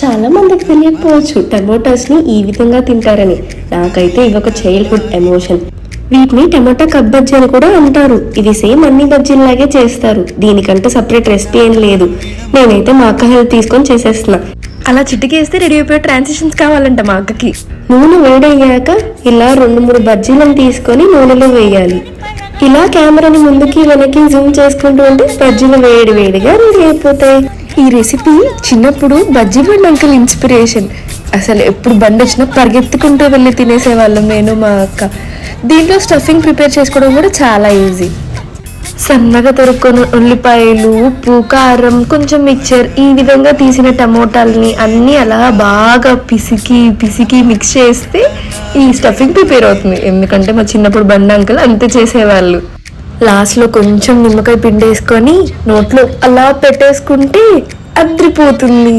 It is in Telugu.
చాలా మందికి తెలియకపోవచ్చు టమోటాస్ ని ఈ విధంగా తింటారని. నాకైతే ఇవి ఒక చైల్డ్హుడ్ ఎమోషన్. వీటిని టమాటా కప్ బజ్జీ అని కూడా అంటారు. ఇది సేమ్ అన్ని బజ్జీలాగే చేస్తారు, దీనికంటే సపరేట్ రెసిపీ ఏం లేదు. నేనైతే మా అక్క హెల్ప్ తీసుకొని చేసేస్తున్నా. అలా చిటికేస్తే రెడీ అయిపోయే ట్రాన్సిషన్స్ కావాలంట మా అక్కకి. నూనె వేడయ్యాక ఇలా 2-3 బజ్జీలను తీసుకొని నూనెలో వేయాలి. ఇలా కెమెరాని ముందుకి వెనక్కి జూమ్ చేసుకుంటూ ఉంటే బజ్జీలు వేడి వేడిగా రెడీ అయిపోతాయి. ఈ రెసిపీ చిన్నప్పుడు బజ్జీ బండి అంకుల్ ఇన్స్పిరేషన్. అసలు ఎప్పుడు బండి వచ్చినా పరిగెత్తుకుంటూ వెళ్ళి తినేసేవాళ్ళం నేను మా అక్క. దీంట్లో స్టఫింగ్ ప్రిపేర్ చేసుకోవడం కూడా చాలా ఈజీ. సన్నగా తరుక్కొని ఉల్లిపాయలు, ఉప్పు, కారం, కొంచెం మిక్చర్, ఈ విధంగా తీసిన టమోటాలని అన్నీ అలా బాగా పిసికి మిక్స్ చేస్తే ఈ స్టఫింగ్ ప్రిపేర్ అవుతుంది. ఎందుకంటే మా చిన్నప్పుడు బండి అంకుల్ అంతే చేసేవాళ్ళు. లాస్ట్లో కొంచెం నిమ్మకాయ పిండి వేసుకొని నోట్లో అలా పెట్టేసుకుంటే అద్రిపోతుంది.